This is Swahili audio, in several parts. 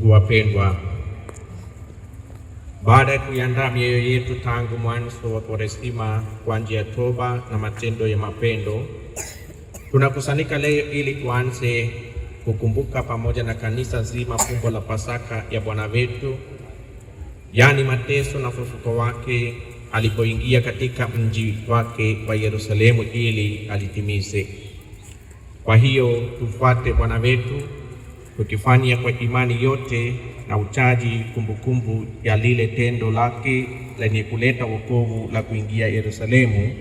Ndugu wapendwa, baada ya kuiandaa mioyo yetu tangu mwanzo wa Kwaresima kwa njia ya toba na matendo ya mapendo, tunakusanyika leo ili tuanze kukumbuka pamoja na kanisa zima fumbo la Pasaka ya Bwana wetu, yaani mateso na ufufuko wake, alipoingia katika mji wake wa Yerusalemu ili alitimize. Kwa hiyo tufuate Bwana wetu tukifanya kwa imani yote na uchaji kumbukumbu ya lile tendo lake lenye kuleta wokovu la kuingia Yerusalemu,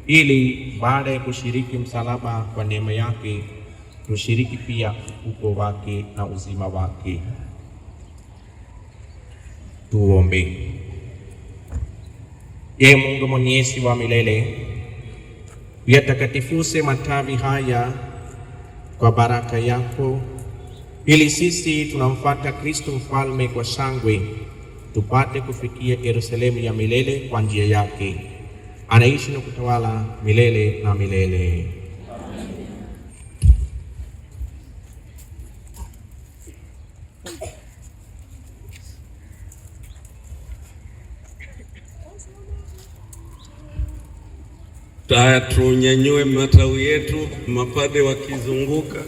ili baada ya kushiriki msalaba kwa neema yake tushiriki pia ufufuko wake na uzima wake. Tuombe. Ee Mungu Mwenyezi wa milele, yatakatifuze matawi haya kwa baraka yako, ili sisi tunamfuata Kristo mfalme kwa shangwe tupate kufikia Yerusalemu ya milele kwa njia yake. Anaishi na kutawala milele na milele. Taya tunyanyue matawi yetu, mapade wakizunguka.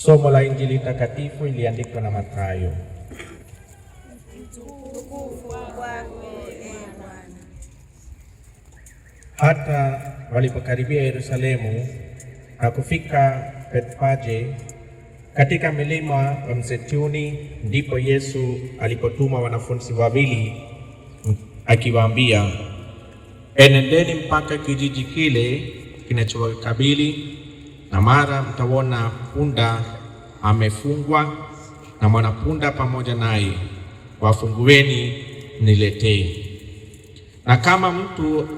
Somo la Injili takatifu iliandikwa na Mathayo. Hata walipokaribia Yerusalemu na kufika Bethfage katika milima wa Mzeituni, ndipo Yesu alipotuma wanafunzi wawili akiwaambia, enendeni mpaka kijiji kile kinachowakabili, na mara mtaona punda amefungwa na mwanapunda pamoja naye, wafungueni niletee. Na kama mtu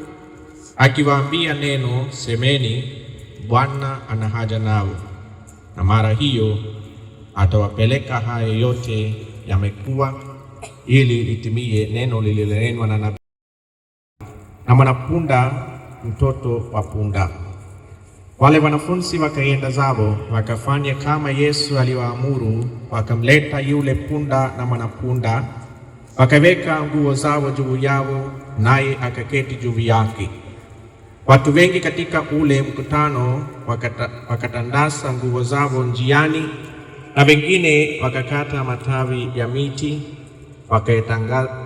akiwaambia neno, semeni, Bwana ana haja nao, na mara hiyo atawapeleka. Haya yote yamekuwa ili litimie neno lililonenwa na nabii, na mwanapunda mtoto wa punda. Wale wanafunzi wakaenda zao, wakafanya kama Yesu aliwaamuru, wakamleta yule punda na mwanapunda, wakaweka nguo zao juu yao, naye akaketi juu yake. Watu wengi katika ule mkutano wakatandasa nguo zao njiani, na wengine wakakata matawi ya miti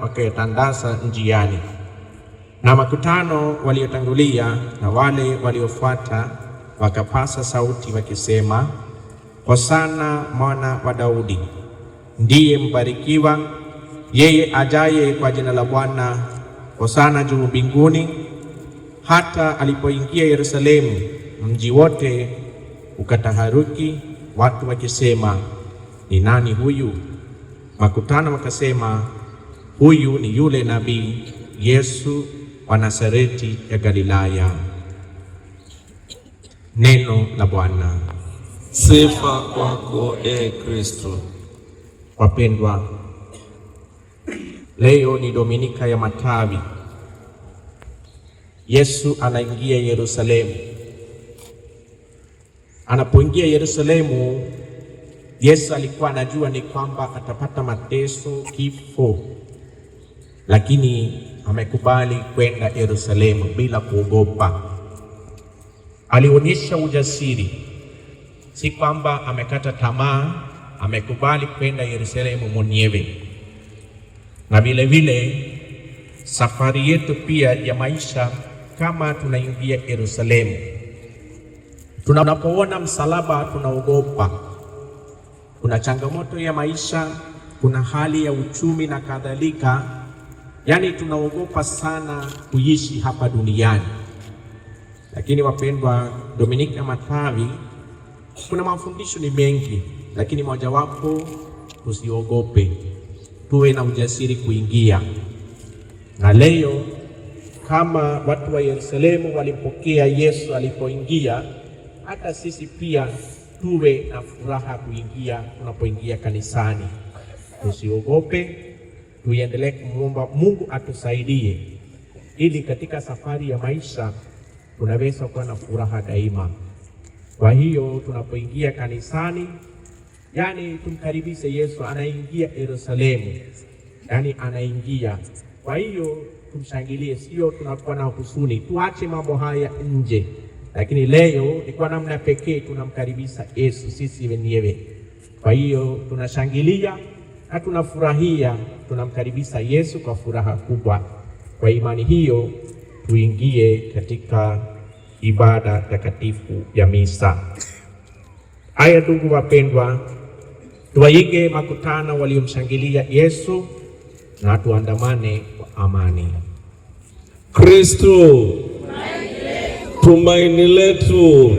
wakayatandasa njiani. Na makutano waliotangulia na wale waliofuata wakapasa sauti wakisema, Hosana mwana wa Daudi, ndiye mbarikiwa yeye ajaye kwa jina la Bwana, Hosana juu mbinguni. Hata alipoingia Yerusalemu, mji wote ukataharuki, watu wakisema, ni nani huyu? Makutano wakasema, huyu ni yule nabii Yesu wa Nazareti ya Galilaya. Neno la Bwana. Sifa kwako Kristo. Wapendwa, leo ni Dominika ya Matawi. Yesu anaingia Yerusalemu. Anapoingia Yerusalemu, Yesu alikuwa anajua ni kwamba atapata mateso, kifo, lakini amekubali kwenda Yerusalemu bila kuogopa. Alionyesha ujasiri, si kwamba amekata tamaa, amekubali kwenda Yerusalemu mwenyewe. Na vile vile safari yetu pia ya maisha, kama tunaingia Yerusalemu, tunapoona msalaba tunaogopa. Kuna changamoto ya maisha, kuna hali ya uchumi na kadhalika, yaani tunaogopa sana kuishi hapa duniani. Lakini wapendwa, Dominika Matawi kuna mafundisho ni mengi, lakini mojawapo, tusiogope, tuwe na ujasiri kuingia. Na leo kama watu wa Yerusalemu walipokea Yesu alipoingia, hata sisi pia tuwe na furaha kuingia. Tunapoingia kanisani, tusiogope, tuendelee kumwomba Mungu atusaidie, ili katika safari ya maisha tunaweza kuwa na furaha daima. Kwa hiyo tunapoingia kanisani, yani tumkaribishe Yesu anaingia Yerusalemu, yani anaingia. Kwa hiyo tumshangilie, sio tunakuwa na huzuni, tuache mambo haya nje. Lakini leo ni kwa namna pekee tunamkaribisha Yesu sisi wenyewe. Kwa hiyo tunashangilia na tunafurahia, tunamkaribisha Yesu kwa furaha kubwa. Kwa imani hiyo tuingie katika ibada takatifu ya misa. Haya ndugu wapendwa, tuwaige makutano waliomshangilia Yesu na tuandamane kwa amani. Kristo tumaini letu.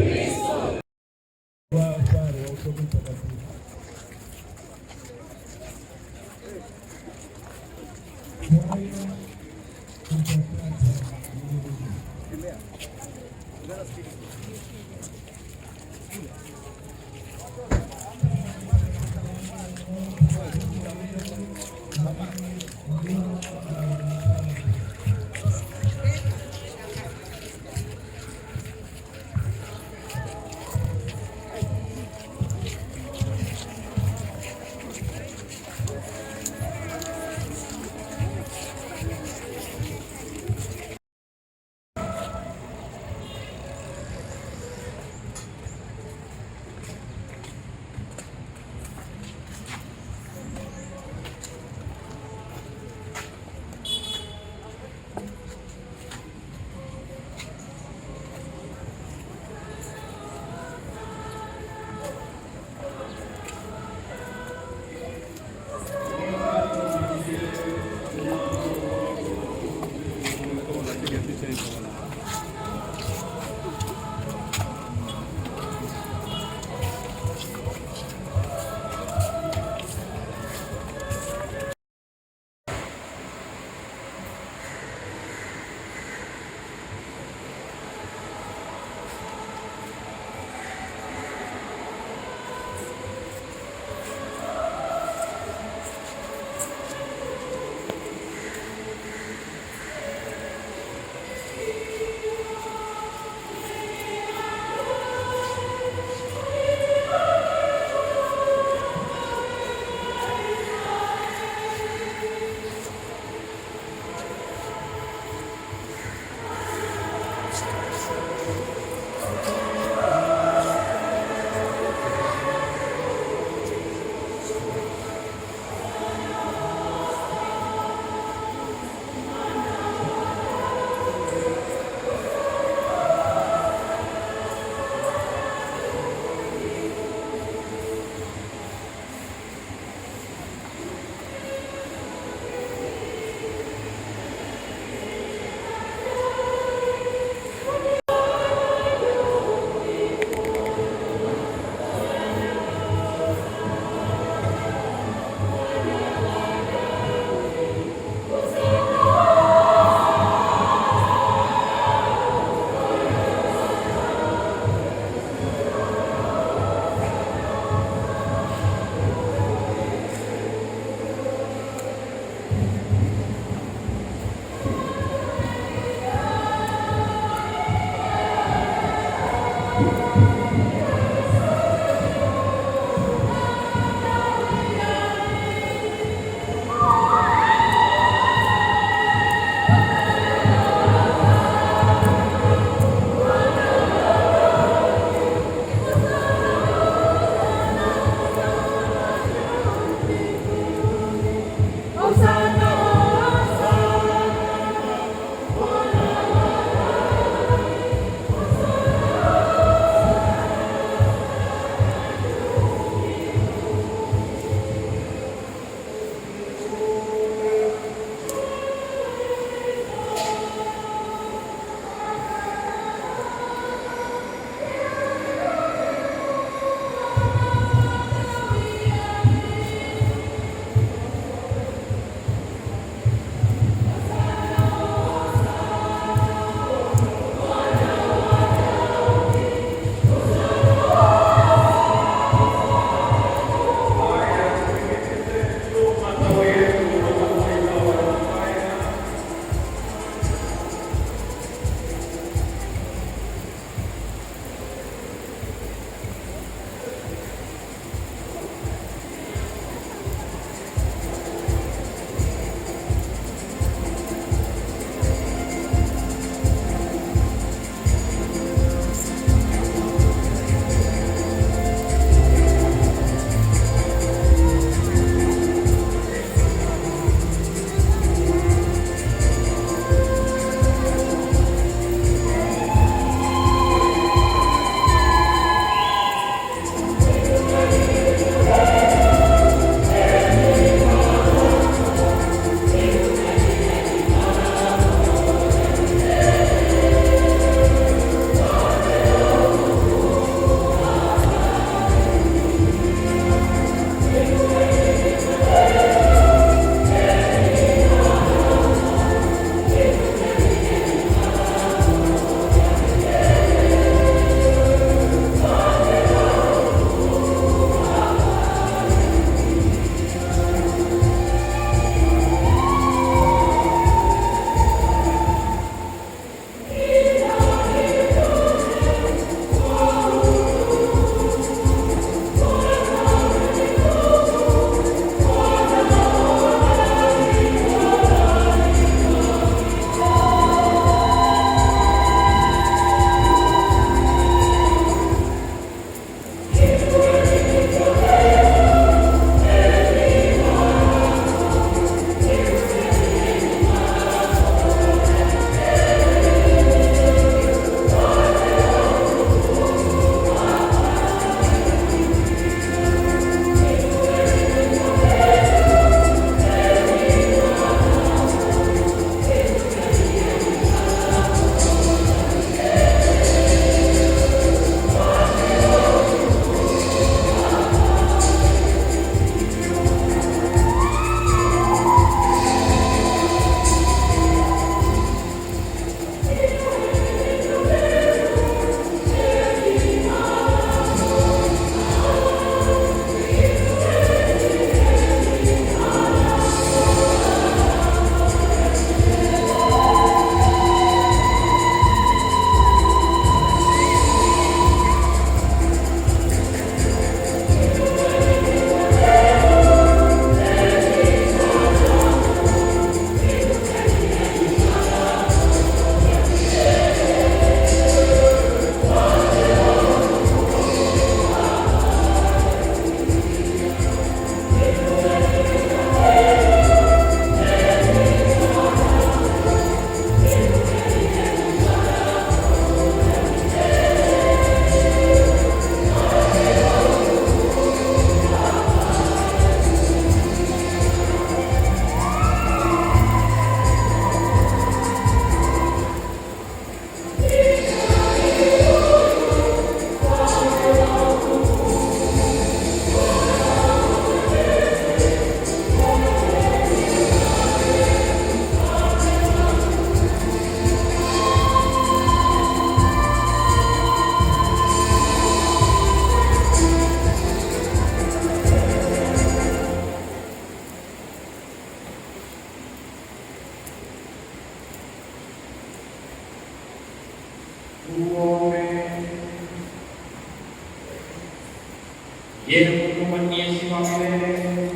Yeye Mungu mwenyezi wa milele,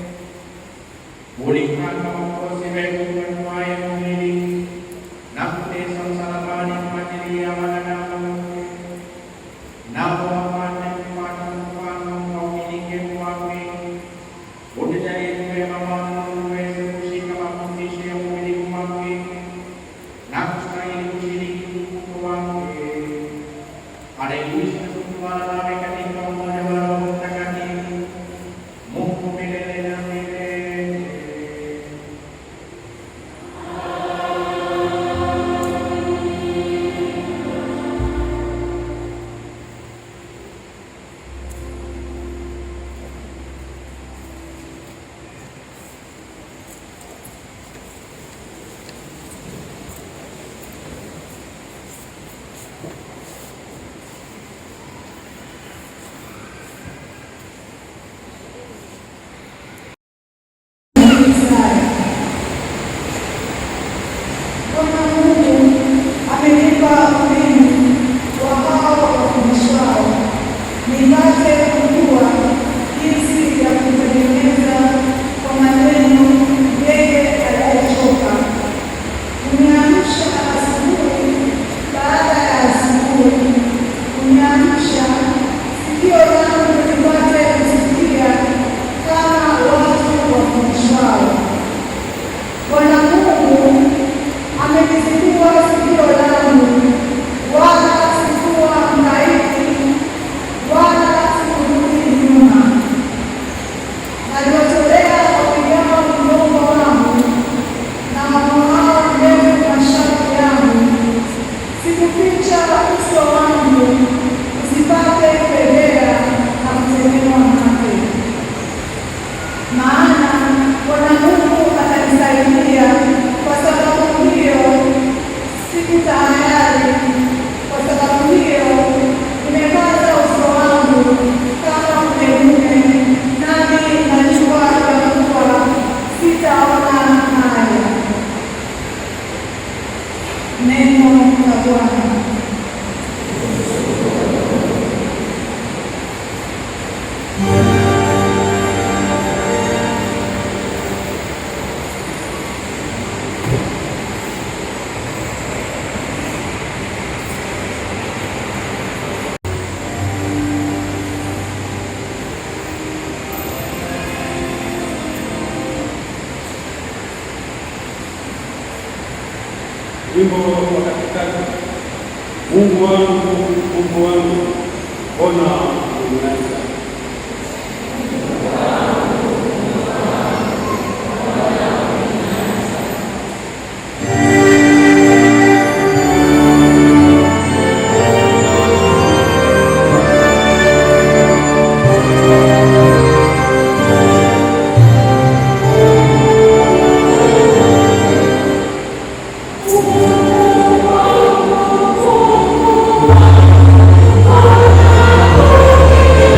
ulikata Mwokozi wetu mwenye mwili na kuteswa msalabani kwa ajili ya wanadamu wote, nao wapate kupata mfano wa unyenyekevu wake. Utujalie wema wako tuweze kushika mafundisho ya uvumilivu wake na kustahili kushiriki utukufu wake. Anayeisha kutukuana nawe katika umoja wa Roho Mtakatifu, Mungu milele na milele. Wimbo wa katikati: Mungu wangu, Mungu wangu, mbona umeniacha?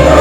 Oh,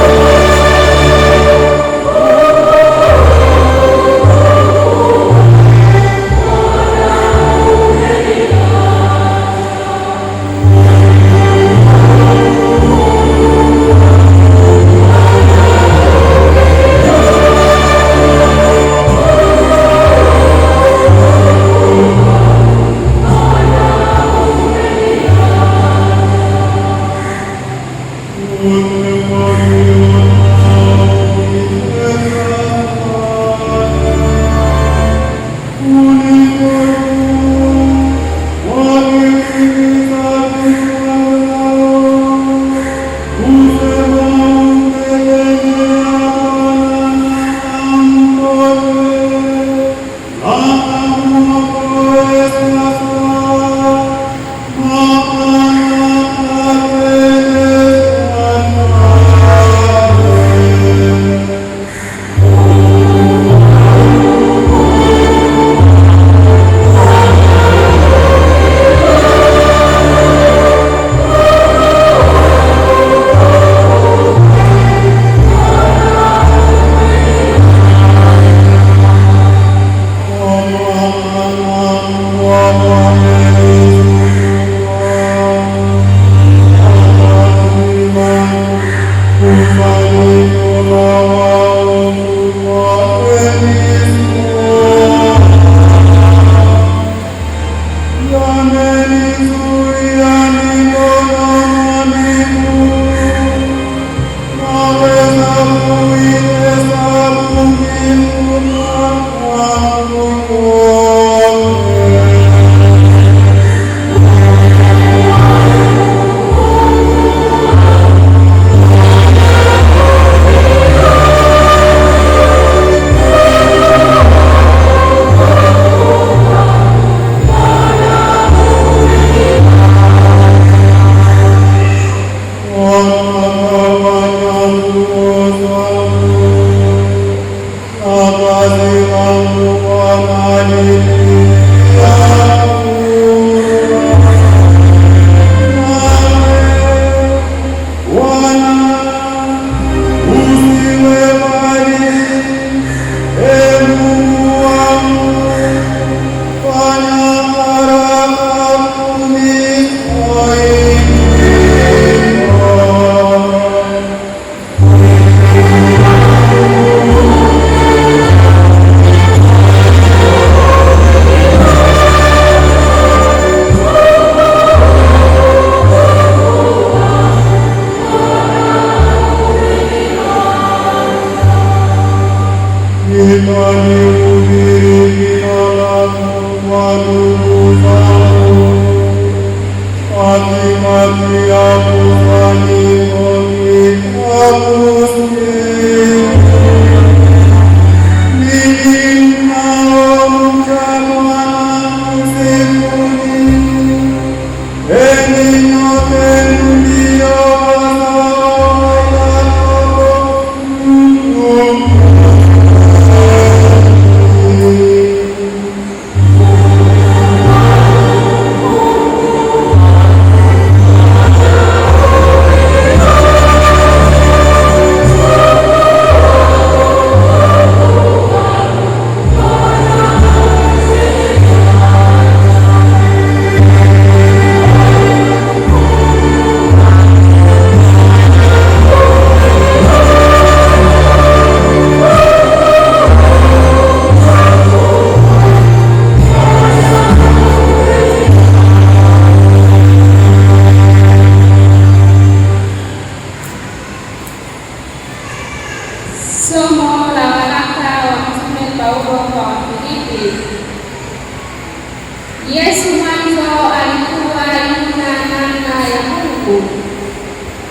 Yesu mwanzo alikuwa yuna namna ya Mungu,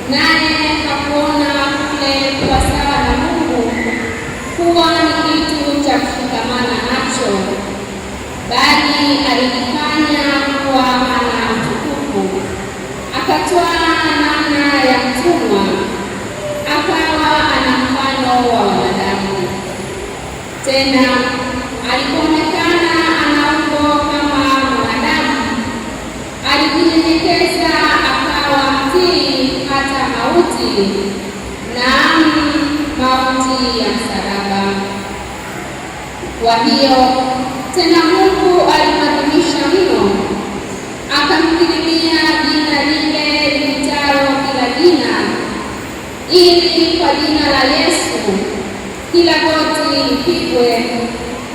naye hakuona kule kuwa sawa na Mungu kuwa ni kitu cha kushikamana nacho, bali alijifanya kuwa hana utukufu, akatwaa namna ya mtumwa, akawa ana mfano wa wanadamu. Tena alipoonekana ana umbo kama mwanadamu, alijinyenyekeza akawa mtii hata mauti, naam, mauti ya msalaba. Kwa hiyo tena Mungu alimwadhimisha mno, akamkirimia jina lile lipitalo kila jina, ili kwa jina la Yesu kila goti lipigwe,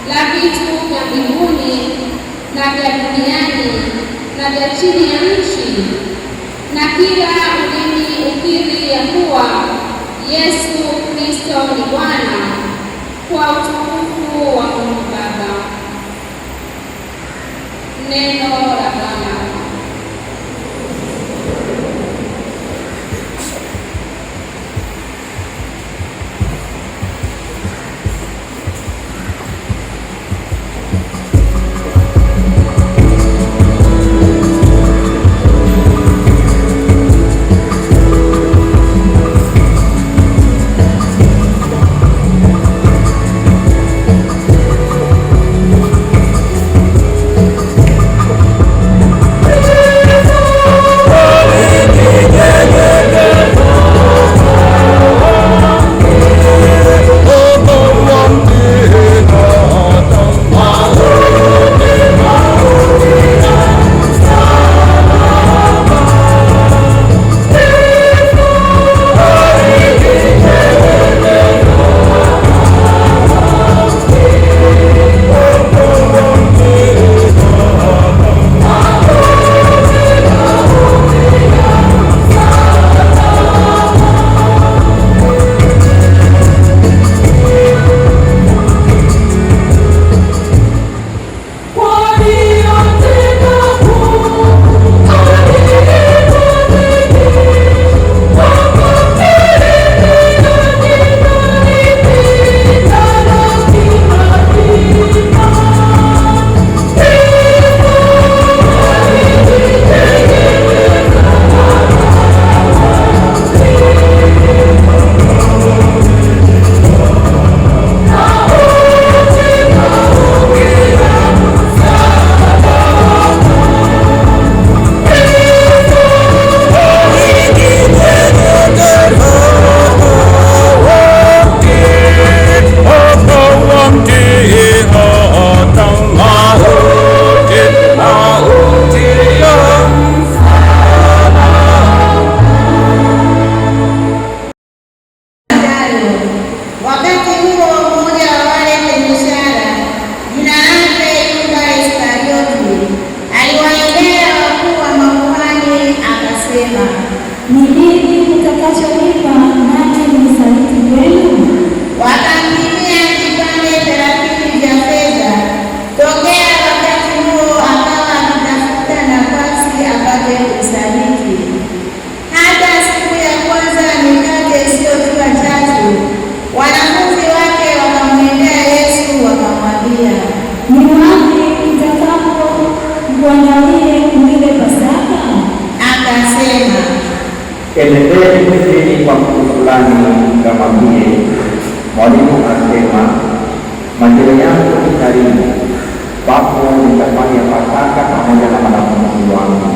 la vitu vya mbinguni na vya duniani na vya chini ya nchi, na kila ulimi ukiri ya kuwa Yesu Kristo ni Bwana, kwa utukufu wa Mungu Baba. Neno la Bwana. fulani kama vile mwalimu asema, majira yangu ni karibu, ambapo nitafanya Pasaka pamoja na wanafunzi wangu.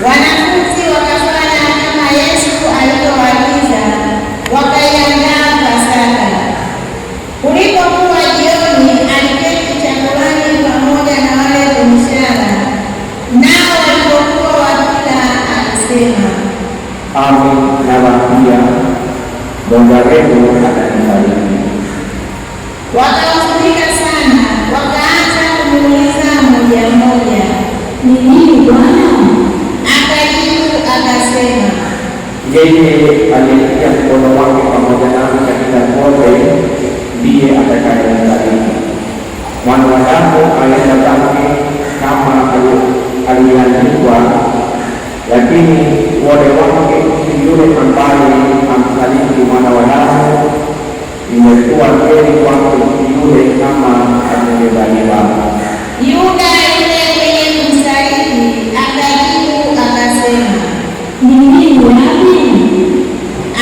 Wanafunzi wakafanya kama Yesu alivyowaagiza, wakaiandaa Pasaka. Kulipokuwa jioni, aliketi chakulani pamoja na wale thenashara, nao walipokuwa wakila alisema, Amin nawaambia, mmoja wenu atanisaliti. Wakahuzunika sana, wakaanza kumuuliza mmoja mmoja, ni nini Bwana? Akajibu akasema, Yeye aliyetia mkono wake pamoja nami katika kote ndiye atakayenisaliti. Mwana wa Adamu aenda zake kama alivyoandikwa, lakini ole wake yule ambaye amsaliti Mwana wa Adamu. Imekuwa heri kwake yule kama amezaliwa. Yuda yule mwenye kumsaliti akajibu akasema, ni mimi nani?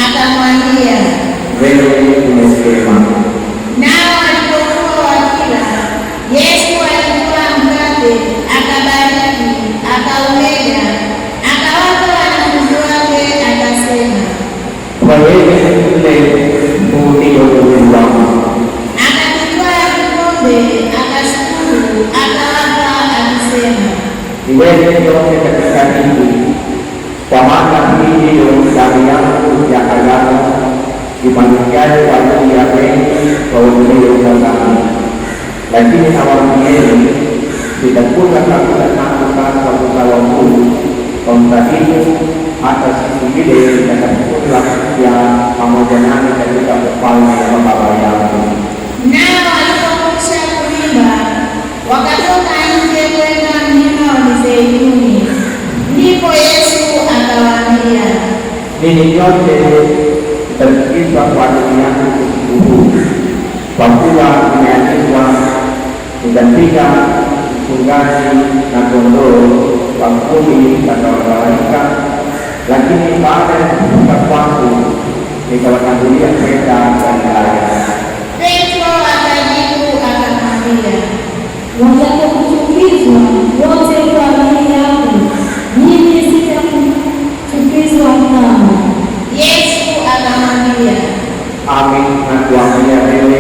Akamwambia, Wewe umesema. Nao walipokuwa wakila, Yesu alitoa mkate, akabariki, akaumega, akawapa wanafunzi wake, akasema, Twaeni mle, huu ndio mwili wangu. akakitwaa kikombe, akashukuru, akawapa, akisema, Iweni yote katika hili, kwa maana hii ndiyo damu yangu ya agano, imwagikayo kwa ajili ya wengi kwa ondoleo la dhambi. Lakini nawaambieni, sitakunywa kabisa tangu sasa uzao huu kwa mzabibu, hata siku ile nitakapokula mpya pamoja nami katika ufalme wa Baba yangu. Nao walipokwisha kuimba, wakatoka nje kwenda mlima wa Mizeituni. Ndipo Yesu akawaambia, Ninyi nyote mtasikizwa kwa ajili yangu usiku huu, kwa kuwa imeandikwa, nitapiga mchungaji na kondoo wa kundi watawagawanyika. Lakini baada ya kufufuka kwangu, nitawatangulia kwenda Galilaya. Petro akajibu akamwambia, Watakapochukizwa wote kwa ajili yako, mimi sitakuchukizwa kamwe. Yesu akamwambia, Amin nakuambia wewe,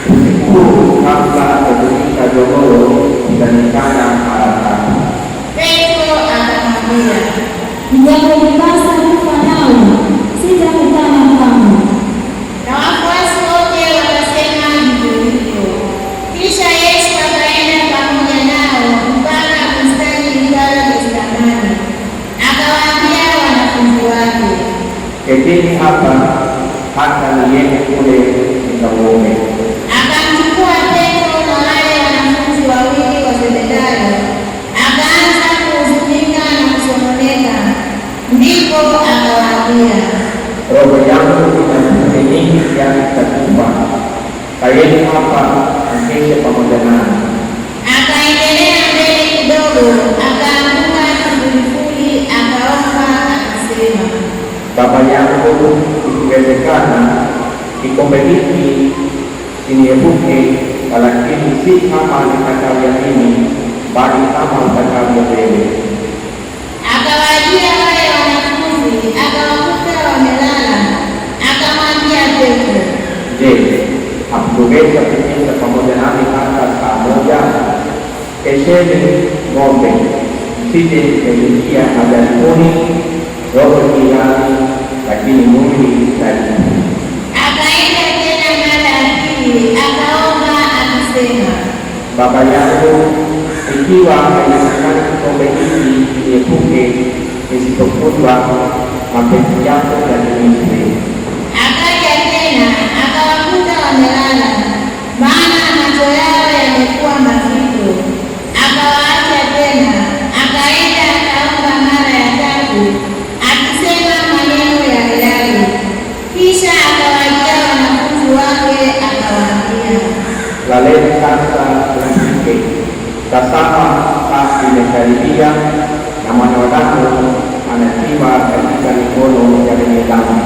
usiku huu kabla ya kuwika jogoo utanikana mara tatu. Petro akamwambia, Ijaponipasa kufa nawe, sitakukana kamwe. na wafuasi wote wakasema hivyo hivyo. Kisha Yesu akaenda pamoja nao mpaka bustani iitwayo Getsemani, akawaambia wanafunzi wake, Ketini hapa hata niende kule nikauombe. akamchukua Petro na wale wanafunzi wawili wa Zebedayo, akaanza kuhuzunika na kusononeka. Ndipo akawaambia, Roho yangu ina huzuni nyingi kiasi cha kufa. Kaeni hapa mkeshe pamoja nami. akaendelea mbele kidogo, akaanguka kifudifudi, akaomba akisema, Baba yangu, ikiwezekana kikombe hiki kiniepuke, lakini si kama nitakavyo mimi, bali kama utakavyo wewe. akawajia wale wanafunzi, akawakuta wamelala, akamwambia Petro, Je, hamkuweza kukesha pamoja nami hata saa moja? Kesheni ng'ombe, msije mkaingia majaribuni. Roho ni nani, lakini mwili dhaifu. akaenda tena mara ya pili, akaomba akisema, Baba yangu, ikiwa haiwezekani kikombe hiki kiniepuke, nisipokutwa, mapenzi yako yatimizwe. akaja tena akawakuta wamelala, maana macho yao yamekuwa mazito. Akawaacha tena, akaenda akaomba mara ya tatu, akisema maneno yale yale. Kisha akawajia wanafunzi wake, akawaambia, Laleni sasa mshike, tazama saa imekaribia, na Mwana wa Adamu anatiwa katika mikono ya wenye dhambi.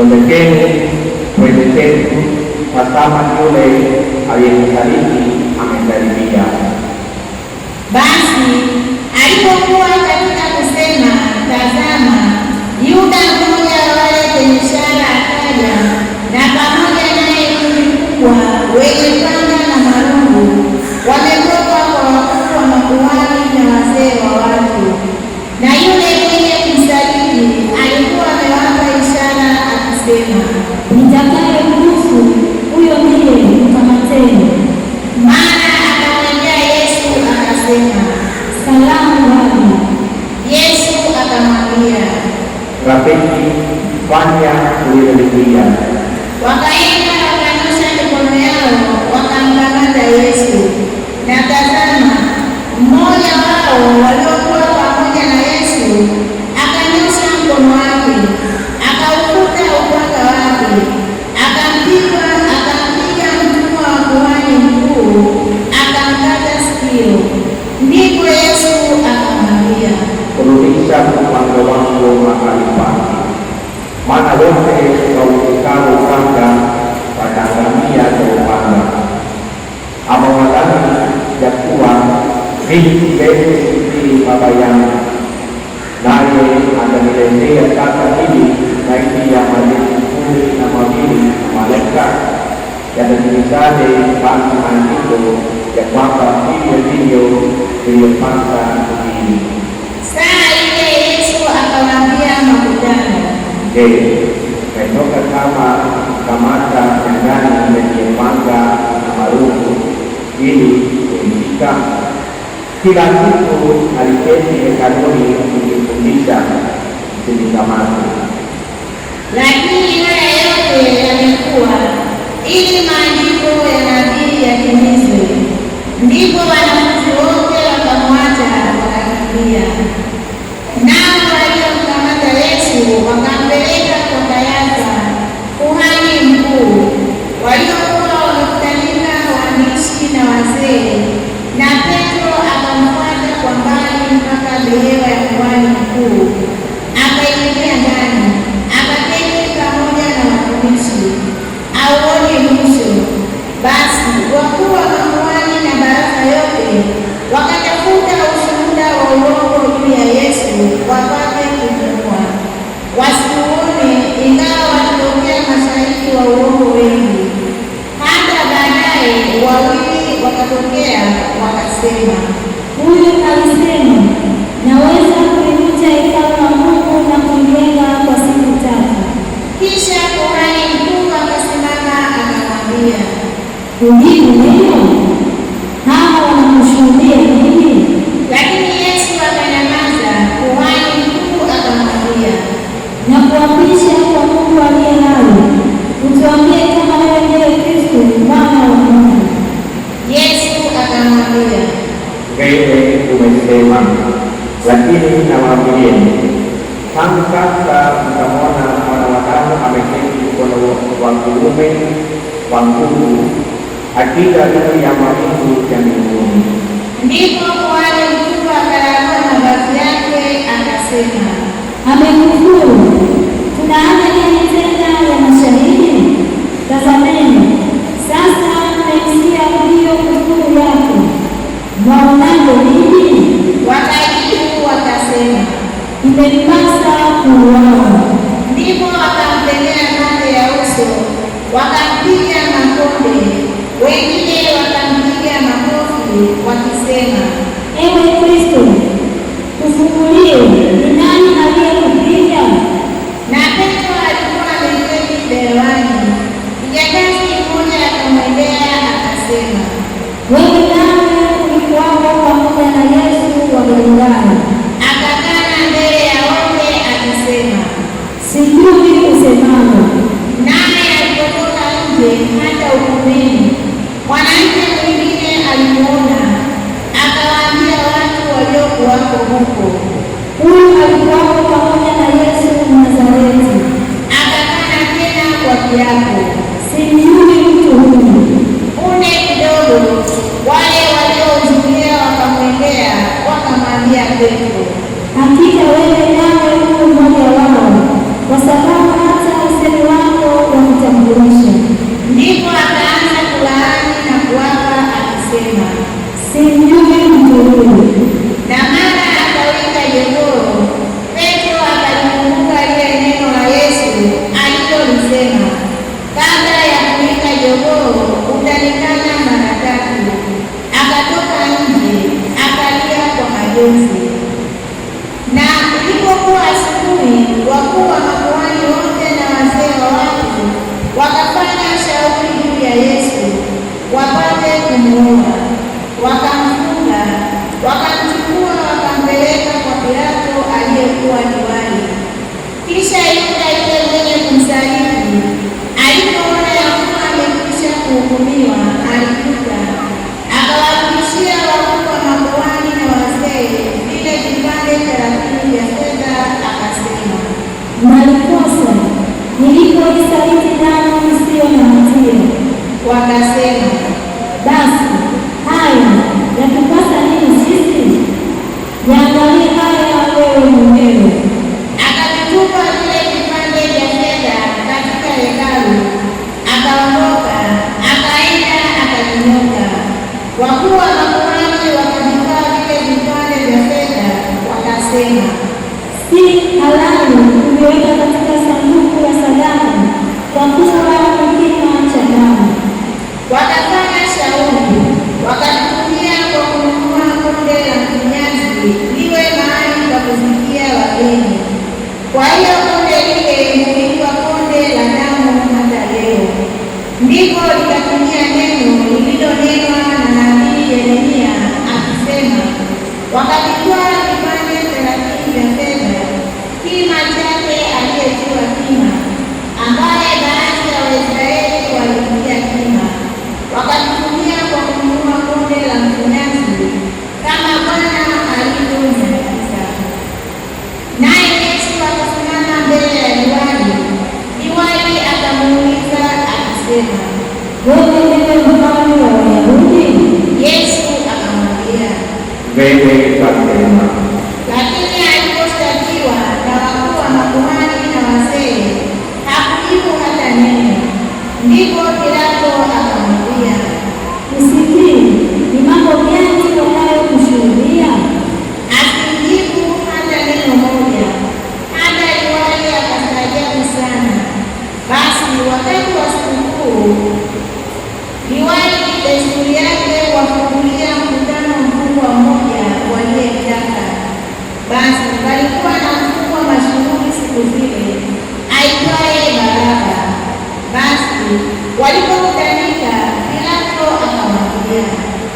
Ondokeni, twende zetu, tazama yule aliyenisaliti amekaribia. Basi alipokuwa katika kusema, tazama, Yuda mmoja wa wale thenashara akaja, na pamoja naye kundi kubwa wenye panga na marungu, wametoka kwa wakuu wa makuhani na wazee wa watu. Na yule mwenye kumsaliti alikuwa amewapa ishara akisema, nitakaye kuhusu huyo ndiye mkamateni. maana akamwendea Yesu akasema, Salamu Rabi. Yesu akamwambia, Rafiki, fanya ulilolikia. wakaenda wakanyosha mikono yao wakamkamata Yesu. Na tazama, mmoja wao waliokuwa pamoja na Yesu akanyosha mkono wake akaukuta upanga wake, akampiga mtumwa wa kuhani mkuu, akamkata sikio. Ndipo Yesu akamwambia, Kurudisha upanga wangu mahali pake, maana wote waushikao upanga wataangamia kwa upanga. Ama wadhani ya kuwa mimi siwezi baba yangu, naye ataniletea sasa hivi zaidi ya majeshi 12 malaika yatatimizaje basi maandiko ya kwamba hivyo ndivyo vilivyopasa kutii? saa ile Yesu akawaambia makutano, Je, umetoka kama kamata nyang'ani lenye panga na marungu ili kumshika? Kila siku aliketi hekaluni akifundisha, msinikamate. lakini haya yote yamekuwa ili maandiko ya nabii yatimizwe. Ndipo wanafunzi wote wakamwacha wakakimbia. Nao waliomkamata Yesu wakampeleka kwa Kayafa kuhani mkuu, waliokuwa wamekutanika waandishi na wazee. Na Petro akamfuata kwa mbali mpaka behewa ya kuhani mkuu, akaingia ndani, akaketi pamoja na watumishi auone mwisho. Basi wakuu wa makuhani na baraza yote wakatafuta ushuhuda wa uongo juu ya Yesu wapate kumuua, wasiuone, ingawa walitokea mashahidi wa uongo wengi. Hata baadaye wawili wakatokea wakasema, Huyu alisema, naweza kulivunja hekalu la Mungu na kulijenga kwa siku 3. Kisha kuhani mkuu akasimama akamwambia, Kujibu neno? Hawa wanakushuhudia nini? lakini Yesu akanyamaza. Kuhani mkuu akamwambia, Na kuapisha kwa Mungu aliye hai, utuambie kama wewe ndiye Kristo mwana wa Mungu. Yesu akamwambia, Wewe umesema, lakini nawaambieni, tangu sasa mtamwona Mwana wa Adamu ameketi mkono wa kuume wa nguvu, akija juu ya mawingu ya mbinguni. ndipo kuhani mkuu akararua mavazi yake akasema, Amekufuru. Tuna haja gani tena ya mashahidi? Tazameni, sasa mmesikia hiyo kufuru yake. Mwaonaje nini? wakajibu wakasema, Imempasa kuuawa. ndipo wakampelea mate ya uso, wakampiga makonde, wengine wakampiga makofi wakisema, Ewe Kristo, tufungulie, ni nani aliyekupiga? na Petro alikuwa ameketi berewani. Kijakazi mmoja akamwendea akasema, Wewe nawe ulikuwako pamoja na Yesu wa Galilaya. akakana mbele ya wote akisema, Sijui usemalo. naye alipotoka nje hata ukumeni, mwanamke mwingine alimuona, akawaambia watu waliokuwako huko, Huyu alikuwako pamoja na Yesu Mnazareti. akakana tena kwa kiapo. Simjui mtu huyu. Punde kidogo wale waliohudhuria wakamwendea wakamwambia Petro, Hakika wewe nawe u mmoja wao, kwa sababu hata usemi Na mara akawika jogoo, Petro akalikumbuka lile neno la Yesu alilolisema, kabla ya kuwika jogoo utanikana mara tatu. Akatoka nje akalia kwa majonzi. Na ilipokuwa asubuhi, wakuu wa makuhani wote na wazee wa watu wakafanya shauri juu ya Yesu wapate kumuua. Wakamfunga, wakamchukua, wakampeleka kwa Pilato aliyekuwa liwali. Kisha Yuda yule mwenye kumsaliti alipoona ya kuwa amekwisha kuhukumiwa, alikuja akawarudishia wakuu wa makuhani na wazee vile vipande 30 vya fedha, akasema, Mlikosa nilipoisaliti damu isiyo na hatia. wakasema, Basi haya yatupasa nini sisi? Niangalie haya wewe mwenyewe. akavitupa vile vipande vya fedha katika hekalu, akaondoka akaenda akavinyoka. Wakuu wa makuhani wakavitoa vile vipande vya fedha, wakasema, Si halali kuviweka katika sanduku la sadaka, kwa kuwa ni kima cha damu. wakafanya shauri, wakatumia kwa kununua konde la mfinyanzi liwe mahali pa kuzikia wageni. Kwa hiyo konde lile huitwa konde la damu hata leo. Ndipo likatimia neno lililonenwa na nabii Yeremia akisema, wakavitwaa vipande 30 vya fedha, kima chake aliyetiwa kima, ambaye baadhi ya Waisraeli walitia kima, wakavitumia kwa kununua konde la mfinyanzi kama Bwana alivyoniagiza. Naye Yesu akasimama mbele ya liwali. Liwali akamuuliza akisema, Wewe ndiwe mfalme wa Wayahudi? Yesu akamwambia, wewe kasema. lakini aliposhtakiwa na wakuu wa makuhani na wazee, hakujibu hata neno. Ndipo Pilato akamwambia, Usikii ni mambo gani wanayokushuhudia? asijibu hata neno moja. Hata liwali akastaajabu sana. Basi wakati wa sikukuu, liwali desturi yake wafungulia mkutano mkubwa mmoja waliyemtaka. Basi palikuwa na mfungwa mashuhuri siku zile aitwaye Baraba. Basi walipokutanika, Pilato akamwambia,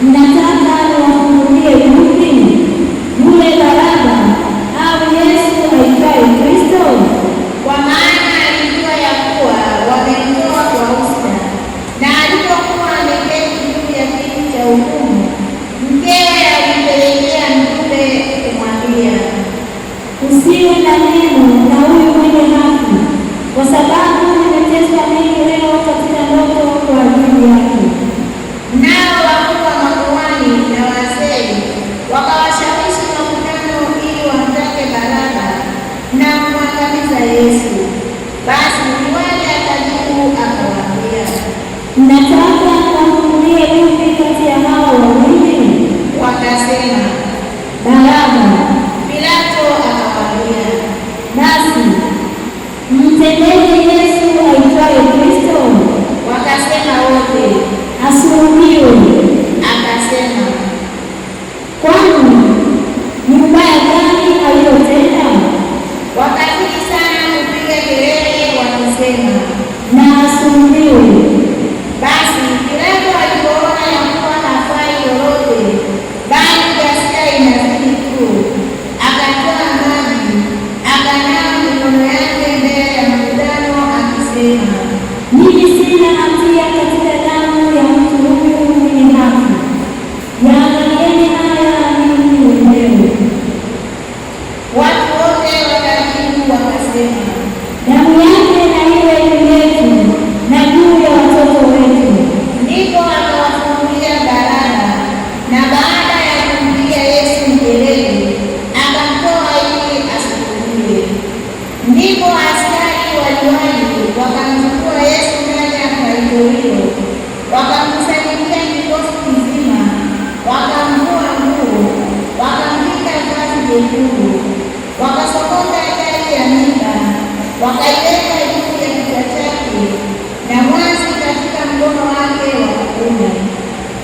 Mnataka niwafungulie yupi? Yule Baraba au Yesu aitwaye Kristo? kwa maana alijua ya kuwa wamemtoa kwa usta. Na alipokuwa ameketi juu ya kiti cha hukumu, mkewe alimpelekea mjumbe kumwambia, Usiwe na neno na huyu mwenye haki, kwa sababu nimeteswa mengi leo katika ndoto kwa ajili yake. nao wakuu wa makuhani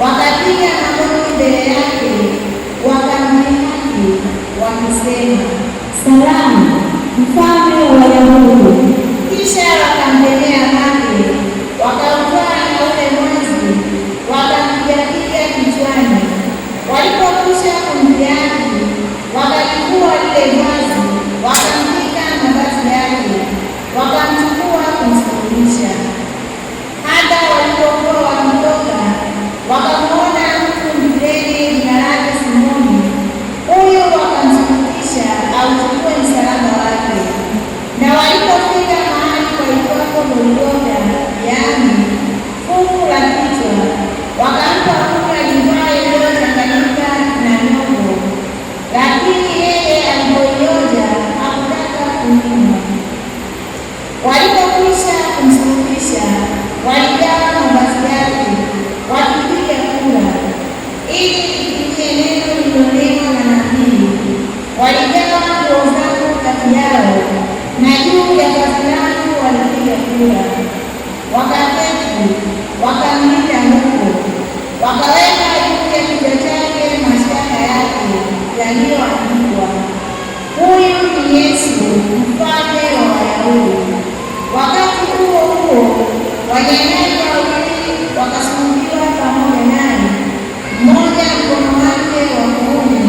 wakapiga magoti mbele yake, wakamdhihaki wakisema, Salamu, mfalme wa Wayahudi. Kisha wakamtemea mate, wakautwaa na ule mwazi, wakampigapiga kichwani. Walipokwisha kumdhihaki, wakalivua lile mwazi, wakamvika mavazi yake, wakamchukua kumsulubisha. Hata walipokuwa wakitoka, wakamwona mtu mgeni jina lake Simoni. Huyu wakamsulubisha auchukue msalaba wake. Na walipofika mahali paitwapo Golgotha, yaani fuvu la kichwa, wakampa kunywa divai iliyochanganyika na nyongo, lakini yeye alipoionja hakutaka kunywa. Walipokwisha kumsulubisha, waligawa mavazi yake, wakipiga kura, ili litimie neno lililonenwa na nabii, waligawa nguo zangu kati yao, na juu ya vazi langu walipiga kura. Wakaketi, wakamlinda Mungu, wakaweka juu ya kichwa chake mashtaka yake yaliyoandikwa, Huyu ni Yesu, mfalme wa Wayahudi. Wakati huo huo, wanyang'anyi wawili wakasulubiwa pamoja naye, mmoja mkono wake wa kuume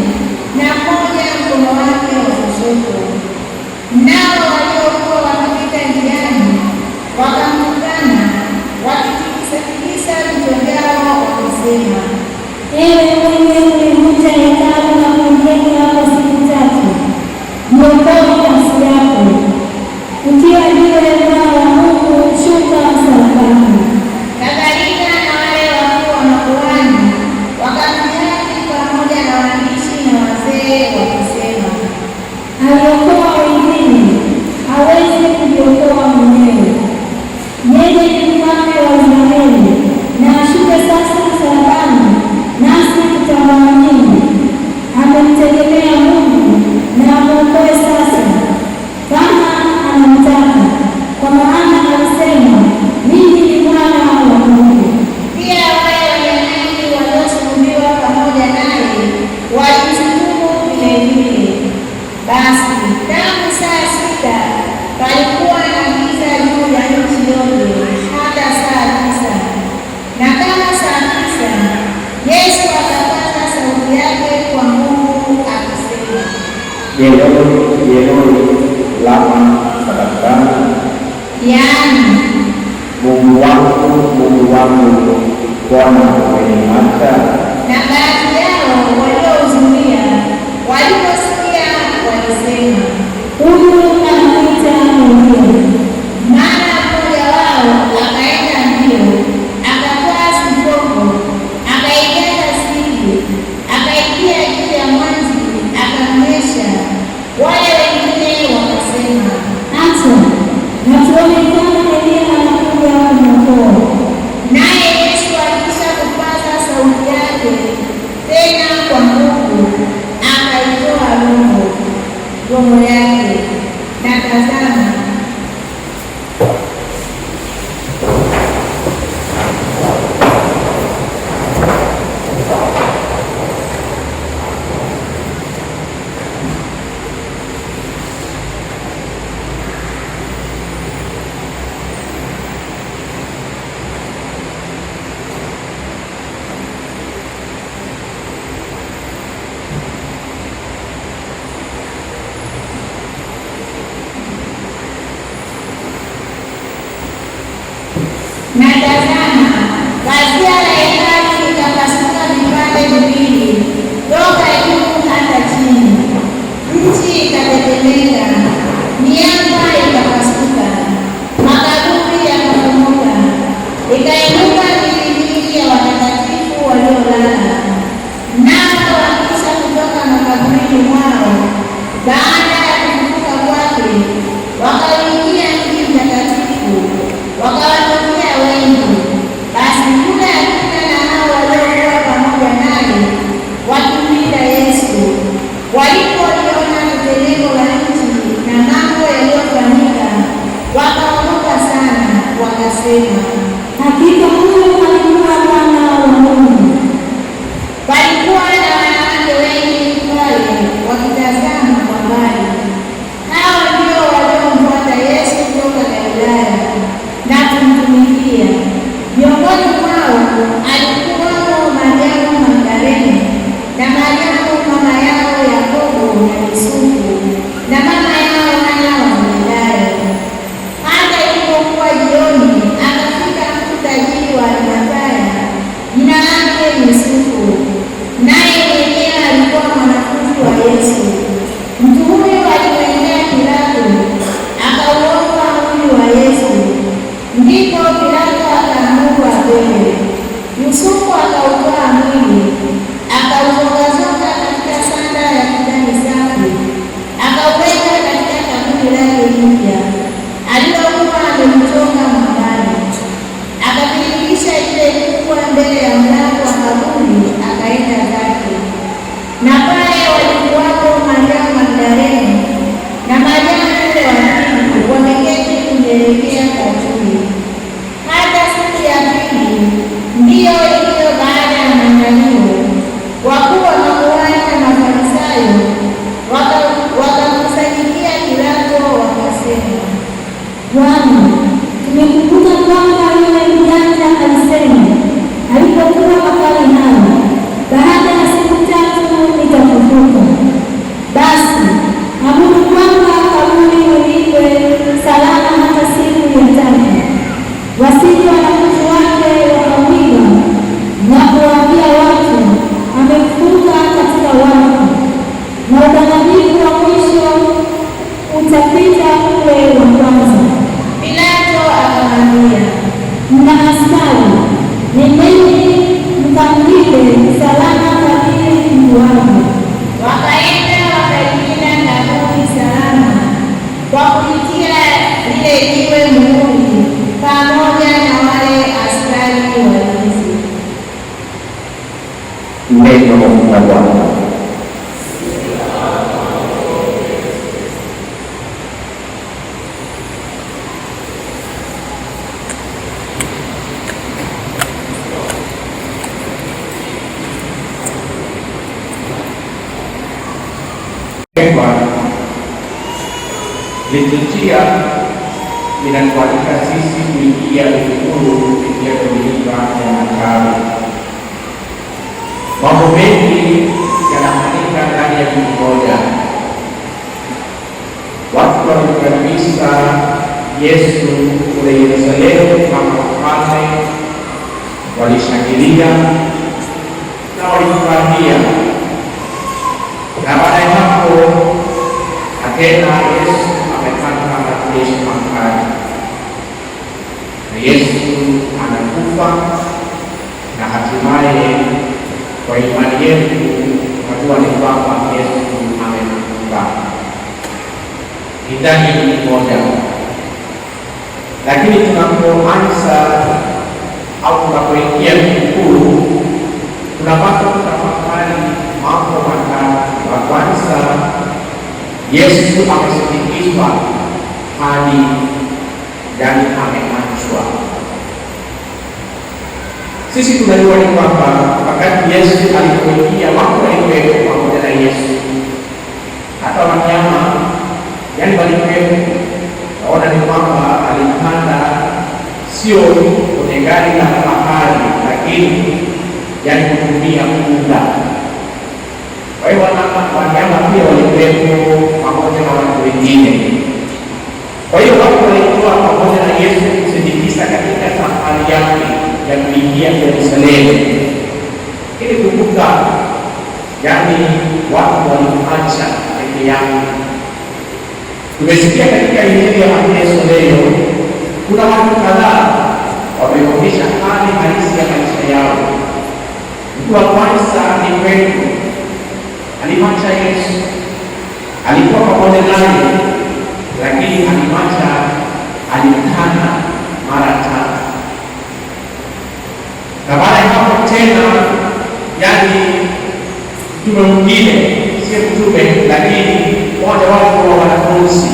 na mmoja mkono wake wa kushoto. Nao waliokuwa wakipita njiani wakamtukana, wakitikisa vichwa vyao wakisema, Ewe mwenye kulivunja hekalu na kulijenga kwa siku 3, mwokoe nafsi yako. Ukiwa jiwe la Mungu, shuka msalabani. Kadhalika na wale wakuu wa makuhani wakamdhihaki pamoja na waandishi na wazee wakisema, Aliokoa wengine, hawezi kujiokoa mwenyewe. Yeye ni mfalme wa Israeli, na ashuke sasa msalabani, nasi tutamwamini. Amemtegemea Mungu, na amwokoe sasa, kama anamtaka, kwa maana alisema, mimi ni Bwana wa Mungu. pia wale wanyang'anyi waliosulubiwa pamoja naye walimshutumu vilevile. Basi tangu saa 6 palikuwa na giza juu ya nchi yote hata saa 9. Na kama saa 9, Yesu akapaza sauti yake kwa Mungu akisema, Eloi, Eloi, lama sabakthani, yaani, Mungu wangu, mbona umeniacha? na baadhi yao waliohudhuria waliposikia walisema, Huyu anamwita Eliya. Mara mmoja wao akaenda mbio, akatwaa sifongo, akaijaza siki, akaitia juu ya mwanzi, akamnywesha. Wale wengine wakasema, Acha, na tuone kama Eliya anakuja kumwokoa. naye Yesu akisha kupaza sauti yake tena kwa nguvu, akaitoa roho yake, na tazama, na tazama, pazia la hekalu likapasuka vipande viwili toka juu hata chini. Nchi ikatetemeka, miamba ikapasuka, makaburi yakabomoka, ikainuka miili ya watakatifu waliolala. Nao wakisha kutoka makaburini mwao baada ya kufufuka kwake, wakauingia mji mtakatifu, wakawatokea wengi. Basi Yuda akida na hao waliokuwa pamoja naye wakimlinda Yesu, walipoliona tetemeko la nchi na mambo yaliyofanyika, wakaogopa sana, wakasema, Hakika huyu alikuwa Bwana wa Mungu. Neno la Bwana. Liturujia inatualika sisi kuingia ulimwengu kupitia Dominika ya Matawi. Mambo mengi yanafanyika ndani ya wiki moja. Watu walimkaribisha Yesu kule Yerusalemu kama mfalme, walishangilia na walifurahia, na baada ya hapo tena Yesu amepata mateso makali, na Yesu anakufa, na hatimaye kwa imani yetu tunajua ni kwamba Yesu amefufuka. Ndani ni moja, lakini tunapoanza au tunapoingia mkuu tunapaswa kutafakari mambo matatu. La kwanza, Yesu amesindikizwa hadi yani ameachwa. Sisi tunajua ni kwamba wakati Yesu alipoingia, watu walikuwepo pamoja na Yesu, hata wanyama yani walikuwepo. Naona ni kwamba alipanda sio kwenye gari la bahari, lakini yani kutumia punda. Kwa hiyo wanyama pia walikuwepo pamoja na watu wengine. Kwa hiyo watu walikuwa pamoja na Yesu kusindikiza katika safari yake ya kuingia Yerusalemu. Ili kumbuka, yani watu walimwacha peke yake. Tumesikia katika Injili ya Mateso leo, kuna watu kadhaa wameonyesha hali halisi ya maisha yao. Mtu wa kwanza ni Petro. Alimwacha Yesu, alikuwa pamoja naye, lakini alimwacha, alimkana mara 3. Na baada ya hapo tena, yani mtume mwingine, sio mtume lakini mmoja wapo wa wanafunzi,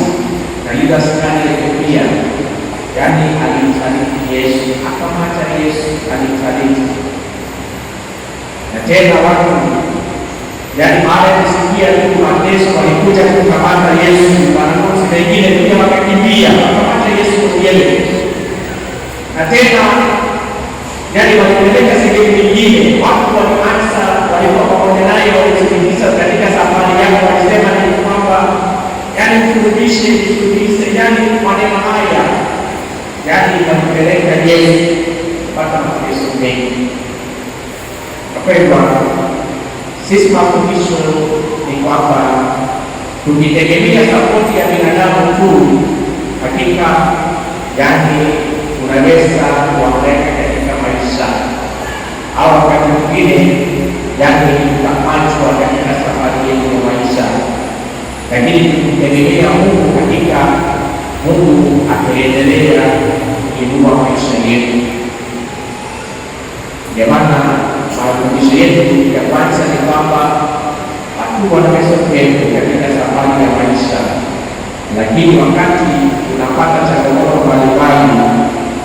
na Yuda Iskarioti pia, yani alimsaliti Yesu, akamwacha Yesu, alimsaliti. Na tena watu yani baada ya kusikia tu mateso walikuja kumkamata Yesu, wanafunzi wengine pia wakakimbia wakamwacha Yesu mwenyewe. Na tena yani walipeleka sehemu nyingine, watu walianza walikuwa pamoja naye walisindikiza katika safari yake, walisema ni kwamba yani mfundishe, yani maneno haya, yani walipeleka Yesu mpaka mateso mengi. Kwa hivyo sisi mafundisho ni kwamba tukitegemea sapoti ya binadamu tu, hakika yani unaweza kuangaika katika maisha, au wakati mwingine yani utaachwa katika safari yetu ya maisha. Lakini tukitegemea Mungu, hakika Mungu ataendelea kuinua maisha yetu. Ndio maana mafundisho yetu ya kwanza ni kwamba watu wanaweza kuwepo katika safari ya maisha, lakini wakati unapata changamoto mbalimbali,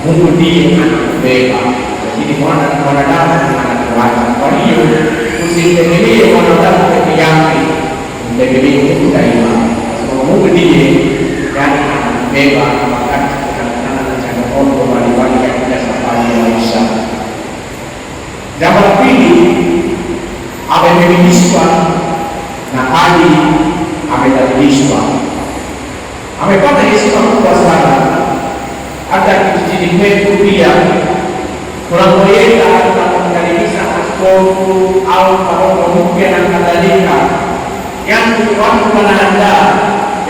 Mungu ndiye anakubeba, lakini mwanadamu anakuacha. Kwa hiyo usitegemee mwanadamu peke yake, mtegemee Mungu daima, kwa sababu Mungu ndiye yani anakubeba wakati unakutana na changamoto mbalimbali katika safari ya maisha. Jambo la pili, amemimishwa na hadi amedhalilishwa. Amepata heshima kubwa sana, hata kijijini kwetu pia tunapoenda tunamkaribisha askofu au paroko mpya na kadhalika, yani watu wanaandaa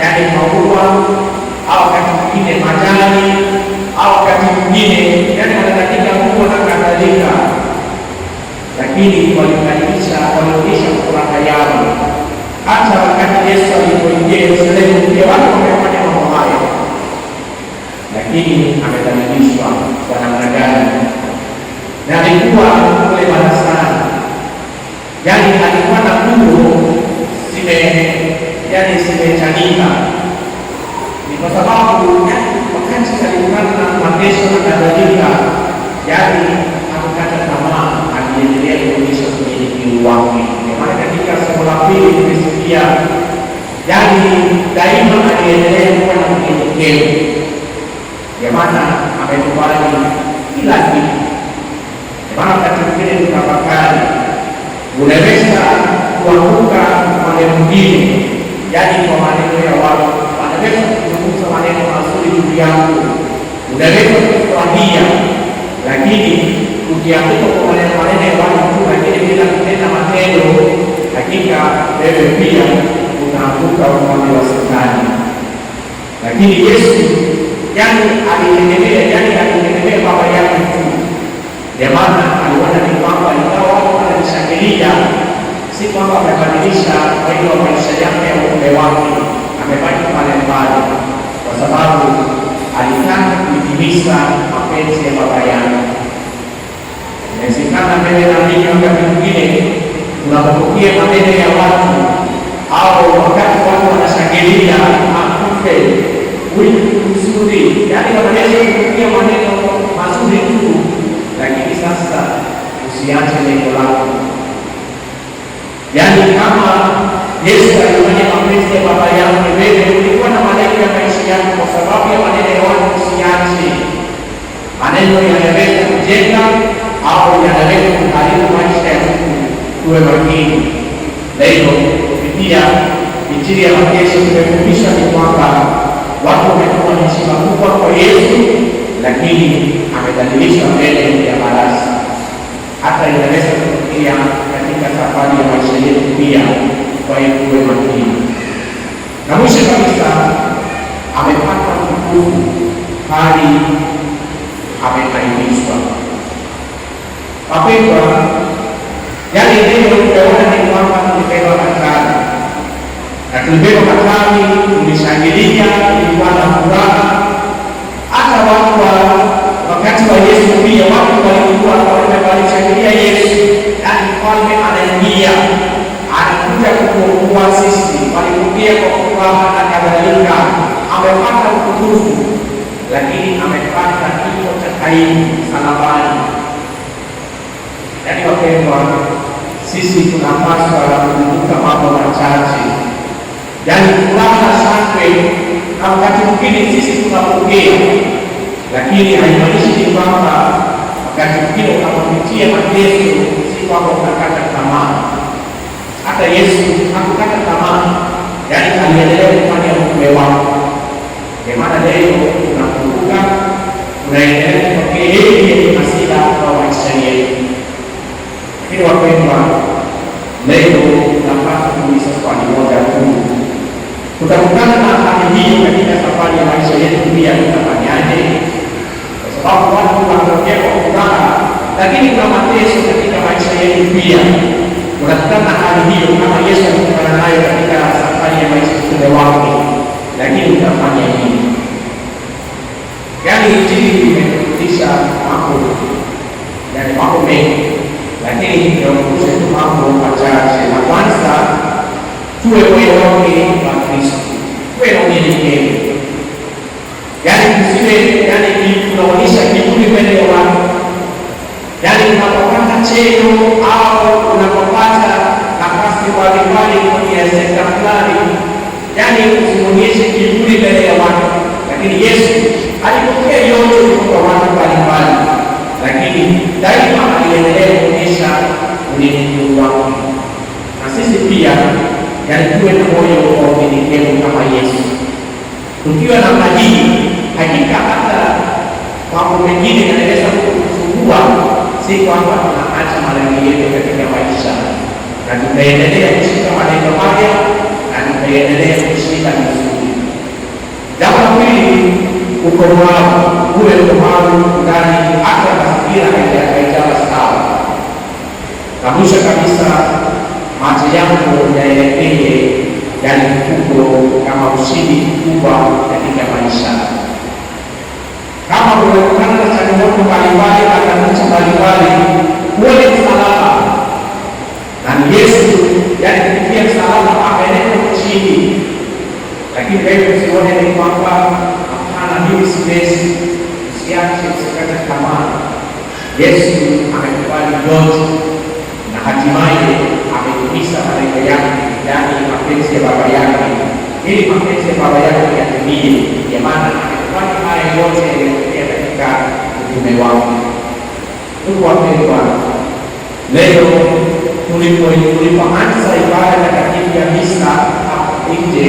yani maua au wakati mwingine majani au wakati mwingine yani wanatakiza nguo na kadhalika, lakini walikaribisha, walionyesha furaha yao. Hata wakati Yesu alipoingia Yerusalemu pia watu wamefanya mambo hayo, lakini amedhalilishwa kwa namna gani? Na alikuwa kule darasani, kadhalika. Ni kwa sababu wakati alikutana na mateso na kadhalika, yaani hakukata tamaa, aliendelea kuonyesha unyenyekevu wake. Kwa maana katika somo la pili tumesikia, yaani daima aliendelea kuwa na unyenyekevu. Kwa maana amekubali kila kitu. Kwa maana wakati mwingine tunatafakari, unaweza kuanguka upande mwingine, yaani kwa maneno ya watu, wanaweza kuzungumza maneno mazuri juu yako, unaweza kufurahia, lakini ukianguka kwa maneno ya watu tu, lakini bila kutenda matendo, hakika wewe pia unaanguka upande wa Shetani. Lakini Yesu alitegemea Baba yake tu. Ndio maana aliona ni kwamba ingawa watu wananishangilia, si kwamba amebadilisha kwa hiyo maisha yake ya uume wake, amebaki pale pale, kwa sababu alitaka kutimiza mapenzi ya Baba yake. Inawezekana mbele na mimi wakati mwingine tunapokea maneno ya watu, au wakati watu wanashangilia akufe huyu mzuri, yaani wanaweza kupokea maneno mazuri tu, lakini sasa usiache lengo lako. Yaani kama Yesu alifanya mapenzi ya Baba yake, wewe ulikuwa na malengo ya maisha yako, kwa sababu ya maneno ya watu usiache. Maneno yanaweza kujenga au yanaweza kuharibu maisha ya mtu. Tuwe makini. Leo kupitia Injili ya Yesu tumefundishwa ni kwamba watu wamekuwa na heshima kubwa kwa Yesu, lakini amebadilisha mbele ya barasi. Hata inaweza kutokea katika safari ya maisha yetu pia, kwa hiyo tuwe makini. Na mwisho kabisa, amepata nguvu hadi amekaribishwa. Wapendwa, yale ndio tunaona ni kwamba tulipewa hatari, na tulipewa hatari, tulishangilia, tulikuwa na furaha. Hata watu wakati wa Yesu pia watu walikuwa walishangilia Yesu, yaani mfalme anaingia, anakuja kutuokoa sisi, walipokea kwa furaha na kadhalika. Amepata utukufu, lakini amepata kifo cha Kaini msalabani. Yaani wapendwa, sisi tunapaswa kukumbuka mambo machache, yaani furaha shangwe, na wakati mwingine sisi tunapokea, lakini haimaanishi ni kwamba wakati mwingine unapopitia mateso si kwamba unakata tamaa. Hata Yesu hakukata tamaa, yaani aliendelea kufanya utume wake. Kwa maana leo tunakumbuka, tunaendelea kupokea heri yenye hasira kwa maisha yetu. Lakini wapendwa, leo tunapaswa kuuliza swali moja tu: tutakutana na hali hiyo katika safari ya maisha yetu pia tutafanyaje? Kwa sababu watu wanatokea kwa furaha, lakini kuna mateso katika maisha yetu pia. Tunakutana na hali hiyo kama Yesu alikutana nayo katika safari ya maisha ya wake, lakini utafanya nini? Yaani Injili imefundisha mambo mengi, lakini tunakumbusha tu mambo machache. Na kwanza, tuwe moyo wake wa Kristo, tuwe na unyenyekevu. Yaani tusiwe tunaonyesha kiburi mbele ya watu. Yaani unapopata cheo au unapopata nafasi mbalimbali kwenye sekta fulani, yaani usionyeshe kiburi mbele ya watu. Lakini Yesu alipokea yote kutoka watu mbalimbali, lakini daima aliendelea kuonyesha unyenyekevu wake. Na sisi pia, yaani tuwe na moyo wa unyenyekevu kama Yesu. Tukiwa namna hii, hakika hata mambo mengine yanaweza kutusumbua, si kwamba tunaacha malengo yetu katika maisha, na tutaendelea kushika malengo haya, na tutaendelea kushika vizuri. Jambo la pili, ukomavu. Uwe ukomavu ndani hata mazingira haijawa sawa. Na mwisho kabisa, macho yangu yaelekee yale mkubwa kama ushindi mkubwa katika maisha. Kama unakutana na changamoto mbalimbali na matatizo mbalimbali, uone msalaba. Na ni Yesu, yaani kupitia msalaba ameleta ushindi. leo usione ni kwamba hapana, mimi siwezi, usiache, usikate tamaa. Yesu amekubali yote na hatimaye ametimiza malengo yake, yaani mapenzi ya Baba yake, ili mapenzi ya Baba yake yatimie. Kwa maana amekubali haya yote yaliyotokea katika utume wake. Ndugu wapendwa, leo tulipoanza ibada takatifu ya misa hapo nje,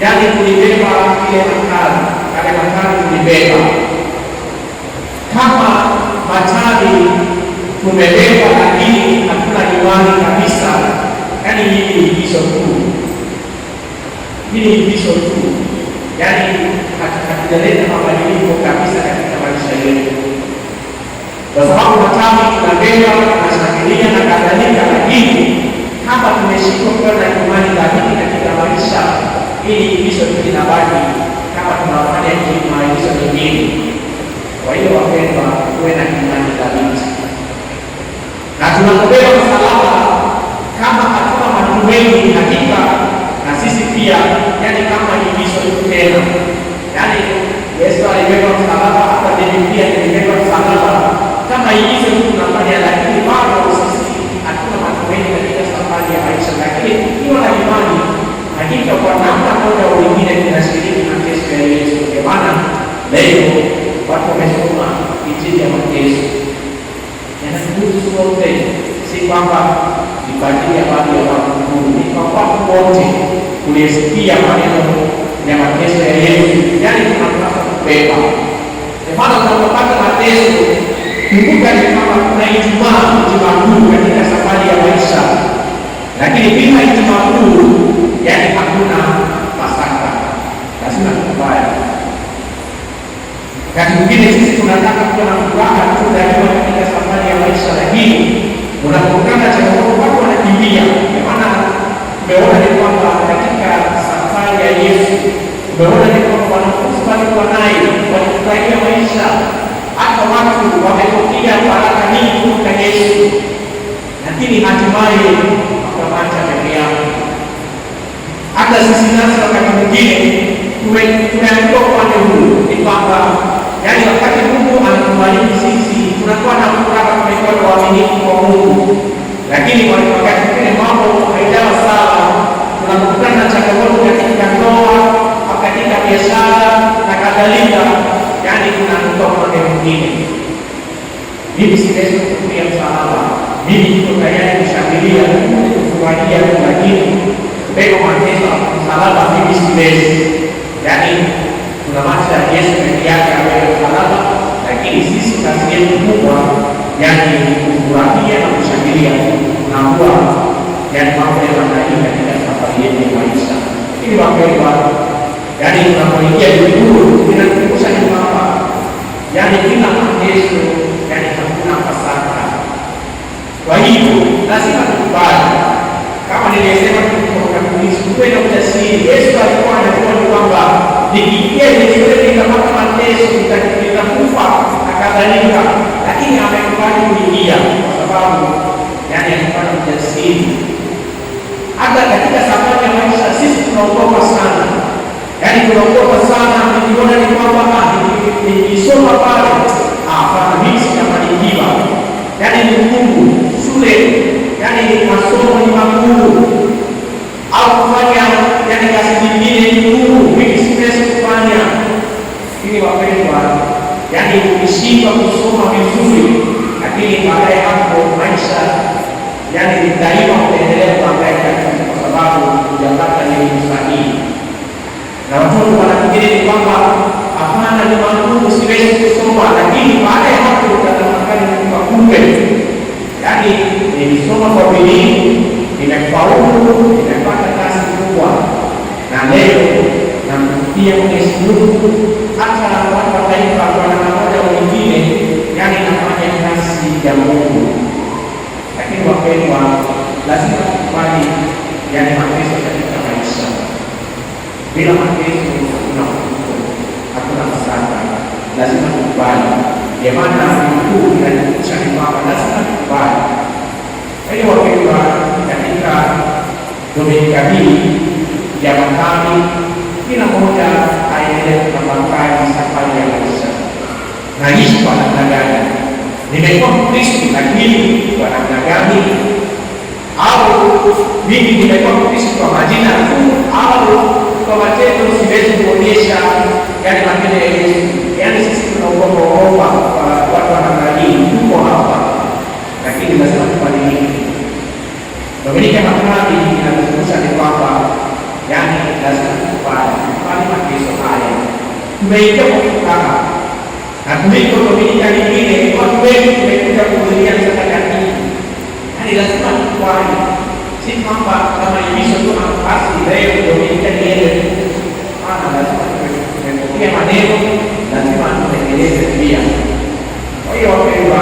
yaani tulibeba ile makali tulibeba kama matawi tumebeba, lakini hatuna imani kabisa. Yaani hili ni igizo tu, yaani hatujaleta mabadiliko kabisa katika maisha yetu, kwa sababu matawi tunabeba, tunashangilia na kadhalika, lakini kama tumeshindwa kuwa na imani dhabiti katika maisha, ili igizo tu linabaki kama tunafanya maigizo mengine. Kwa hiyo wapendwa, tuwe na imani dhabiti, na tunapobeba msalaba kama hatuna matumaini hakika, na sisi pia yani kama igizo tu tena. Yani Yesu alibeba msalaba, hata mimi pia nilibeba msalaba kama igizo tu tunafanya, lakini bado sisi hatuna matumaini katika safari ya maisha. Lakini tukiwa na imani hakika, kwa namna moja au nyingine tunashiriki na Yesu ya Yesu. Kwa maana leo watu wamesoma Injili ya Mateso, yanatuhusu sote, si kwamba ni kwa ajili ya baadhi ya watu, ni kwa watu wote kulisikia maneno ya mateso ya Yesu. Yani tunapaswa kubeba. Kwa maana tunapopata mateso, kumbuka ni kama kuna Ijumaa Kuu katika safari ya maisha, lakini bila Ijumaa Kuu yani hakuna Pasaka. Lazima tukubali. Wakati mwingine sisi tunataka kuwa na furaha tu daima katika safari ya maisha, lakini unapokutana changamoto watu wanakimbia. Kwa maana tumeona ni kwamba katika safari ya Yesu, tumeona ni kwamba wanafunzi walikuwa naye, walifurahia maisha, hata watu wamepokea baraka nyingi kutoka Yesu, lakini hatimaye wakamwacha peke yao. Hata sisi nasi wakati mwingine tumeambiwa upande huu ni kwamba yaani wakati Mungu anatubariki sisi tunakuwa na furaha, tumekuwa na uaminifu kwa Mungu, lakini wakati mwingine mambo haijawa sawa, tunakutana na changamoto katika ndoa au katika biashara na kadhalika, yaani tunaanguka upande mwingine. Mimi siwezi kutumia msalaba, mimi niko tayari kushangilia, kufurahia, lakini kubeba mateso ya msalaba mimi siwezi. Yaani kuna maisha ya Yesu peke yake ambaye msalaba, lakini sisi kazi yetu kubwa yaani kufurahia na kushangilia na kuwa yaani mambo ya namna hii katika safari yetu ya maisha. Ili wapendwa, yaani tunapoingia mbinguni tunatukumbusha ni kwamba yaani kila mateso yaani hakuna Pasaka. Kwa hivyo lazima tukubali, kama nilisema tuwe na ujasiri. Yesu alikuwa anajua ni kwamba nikiingia Yerusalemu nitapata mateso, nitakufa na kadhalika, lakini amekubali kuingia kwa sababu yani alikuwa na ujasiri. Hata katika safari ya maisha sisi tunaogopa sana, yani tunaogopa sana nikiona ni kwamba nikisoma pale hapana, mimi sitafanikiwa, yani ni ngumu shule, yani masomo ni magumu, au kufanya yani kazi nyingine ni ngumu, mimi siwezi kufanya. Ili wapendwa, yani ukishindwa kusoma vizuri, lakini baadaye hapo maisha yani daima utaendelea kuhangaika kwa sababu hujapata elimu sahihi. Na watoto wanafikiri ni kwamba hapana, ni magumu, siwezi kusoma, lakini baada ya hapo utatafakari kwamba kumbe yani nilisoma kwa bidii, nimefaulu, nimepata kazi kubwa, na leo namtumikia Mwenyezi Mungu. Hata watu wa taifa kwa namna moja au nyingine, yani nafanya kazi ya Mungu. Lakini wapendwa, lazima tukubali yani mateso katika maisha. Bila mateso hakuna mfuko, hakuna Pasaka. Lazima tukubali. Ndio maana Mungu anatukumbusha ni kwamba lazima tukubali. Kwa hiyo wapendwa, katika Dominika hii ya matawi kila mmoja aendelee kutafakari safari ya maisha. Naishi kwa namna gani? Nimekuwa Mkristo lakini kwa namna gani? Au mimi nimekuwa Mkristo kwa majina tu, au kwa matendo siwezi kuonyesha yale matendo ya Yesu? Yaani sisi tunaogopa kwa watu wa namna hii, tuko hapa lakini lazima tubadilike. Dominika ya Makambi inatukumbusha ni kwamba yaani lazima tukubali mateso haya. Tumeingia kwa furaha na kuliko Dominika nyingine watu wengi tumekuja kuhudhuria misa takatifu. Yaani lazima tukubali, si kwamba kama ilivyo tu basi leo Dominika niende, maana lazima tumepokea maneno, lazima tutekeleze pia. Kwa hiyo wapendwa,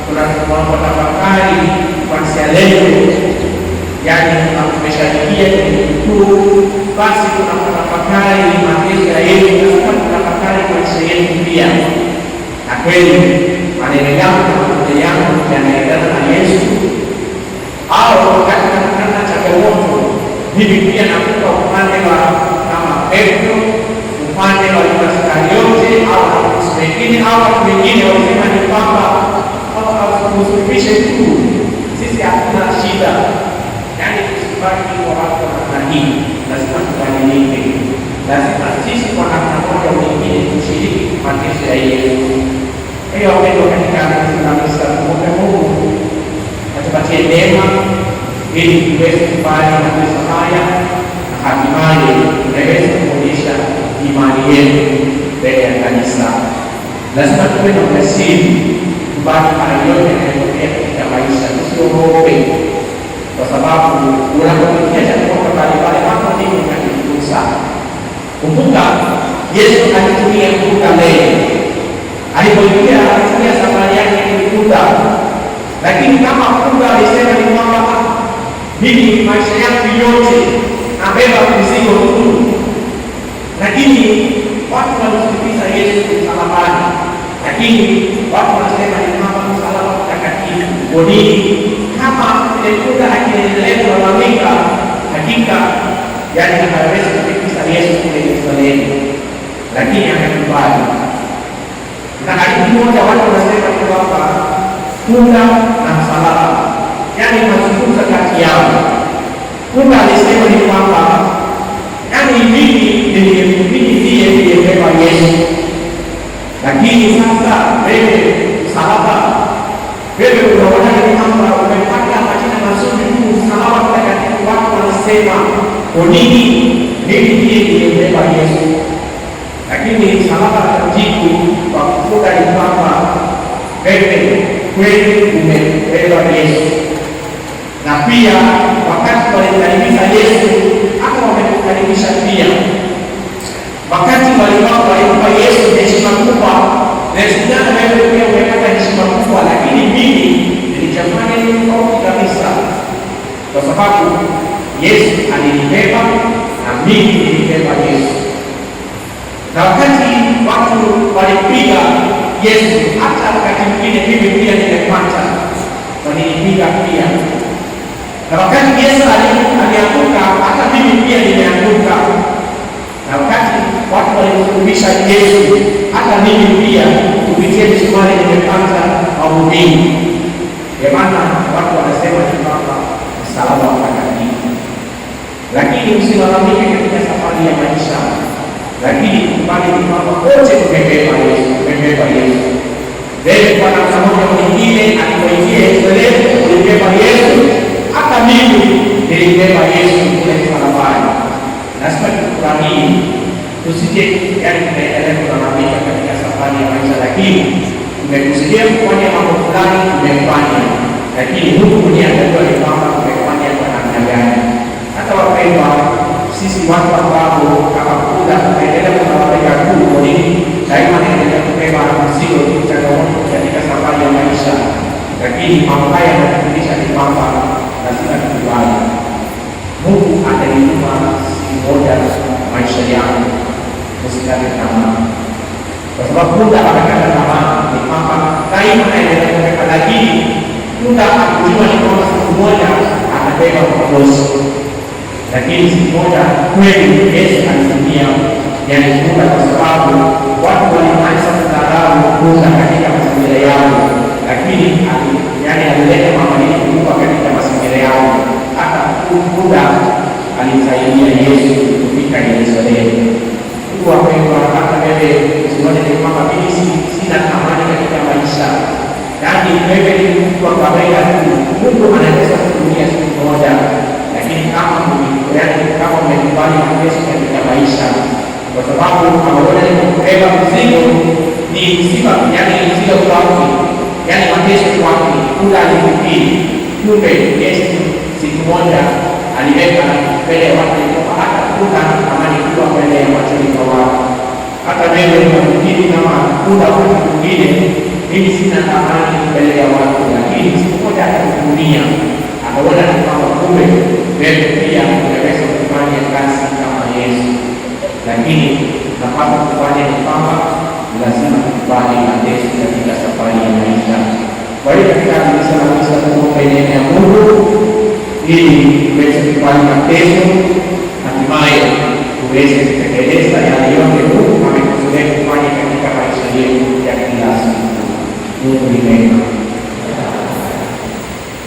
tunapotafakari kuanzia leo, yaani tumeshajikia kuu, basi tunapotafakari mateso ya Yesu, lazima tunatafakari maisha yetu pia. Na kweli maneno yangu na matendo yangu yanaendana na Yesu? Au wakati tunakutana na changamoto, mimi pia nakuta upande wa kama Petro, upande wa Yuda Iskariote au watu wengine au watu wengine wasema ni kwamba kusuluhisha tu, sisi hakuna shida. Yaani tusibaki kwa watu wa namna hii, lazima tubadilike. Lazima sisi kwa namna moja au nyingine tushiriki mateso ya Yesu. Kwa hiyo wapendwa, katika misa tuombe Mungu atupatie neema ili tuweze kufanya mateso haya na hatimaye tunaweza kuonyesha imani yetu mbele ya kanisa. Lazima tuwe na ujasiri kubali haya yote yanayotokea katika maisha, tusiogope, kwa sababu unapopitia changamoto mbalimbali hapo ndipo unajifunza. Kumbuka Yesu alitumia kuvuka leo, alipoingia alitumia safari yake kuvuka, lakini kama kuvuka alisema ni kwamba mimi maisha yangu yote nabeba mzigo tu, lakini watu walimsikiliza Yesu msalabani. Lakini watu wanasema ni kwamba msalaba mtakatifu bonini, kama ilikuwa akiendelea kulalamika, hakika yaani anaweza kufikisha Yesu kule Yerusalemu, lakini akakubali. Na alipoona watu wanasema ni kwamba punda na msalaba, yaani mazungumzo kati yao. Punda alisema ni kwamba yaani mimi ndiye niliyebeba Yesu, lakini sasa wewe msalaba, wewe unaona ni kwamba umepata majina mazuri tu, msalaba mtakatifu. Watu wanasema kwa nini mimi ndiye niliyebeba Yesu? Lakini msalaba utajibu kwa kufuta ni kwamba wewe kweli umebeba Yesu. Na pia wakati walimkaribisha Yesu, hata wamekukaribisha pia. Wakati walimpa Yesu heshima kubwa, nasikana wewe pia umepata heshima kubwa, lakini mimi nilijafanya tofauti kabisa, kwa sababu Yesu alinibeba na mimi nilibeba Yesu. Na wakati watu walipiga Yesu, hata wakati mwingine mimi pia nimepata, walinipiga pia. Na wakati Yesu alianguka, hata mimi pia nimeanguka. Na wakati watu walimsulubisha Yesu, hata mimi pia kupitia misumari nimepata maumivu. Kwa maana watu wanasema ni kwamba msalaba mtakatifu. Lakini usilalamike katika safari ya maisha, lakini kubali ni kwamba wote tumebeba Yesu, tumebeba Yesu. Wewe kwa namna moja au nyingine alipoingia Yerusalemu ulibeba Yesu, hata mimi nilibeba Yesu kule msalabani. Lazima tufurahie, tusije yaani tunaendelea kulalamika katika safari ya maisha, lakini tumekusudia kufanya mambo fulani, tumefanya, lakini huku niangalia ni kwamba tumefanya kwa namna gani. Hata wapendwa, sisi watu ambao kama kuda tunaendelea kulalamika tu, kwa nini daima naendelea kubeba mzigo tu, changamoto katika safari ya maisha, lakini mambo haya yanatufundisha ni kwamba lazima tukubali Mungu atainua moja maisha yako, usikate tamaa, kwa sababu muda atakata tamaa ni kwamba daima naendelea kubeba, lakini muda akijua ni kwamba siku moja atabeba uongozi. lakini siku moja kweli Yesu alitumia yani punda, kwa sababu watu walianza kudharau punda katika mazingira yao, lakini yani alileta mabadiliko kubwa katika mazingira yao. Hata punda alimsaidia Yesu kufika Yerusalemu. Kwa wapendwa, hata wewe usione ni kwamba mimi sina thamani katika maisha, yaani wewe ni mtu wa kawaida tu. Mungu anaweza kutumia siku moja, lakini kama umekubali mateso katika maisha, kwa sababu ameona ni kubeba mzigo, ni msiba, yaani mzigo kwake, yaani mateso kwake. Kula alifikiri kumbe Yesu siku moja aliweka mbele ya watu kwamba hata kula amani kuwa mbele ya machoni kwa watu. Hata wewe unafikiri kama kula wakati mwingine mimi sina thamani mbele ya watu, lakini siku moja atakutumia, akaona ni kwamba kumbe wewe pia unaweza kufanya kazi kama Yesu. Lakini tunapaswa kufanya ni kwamba lazima tukubali mateso katika safari ya maisha. Kwa hiyo katika kanisa la Kristo tuombe neema ya Mungu ili tuweze kufanya mateso, hatimaye tuweze kutekeleza yale yote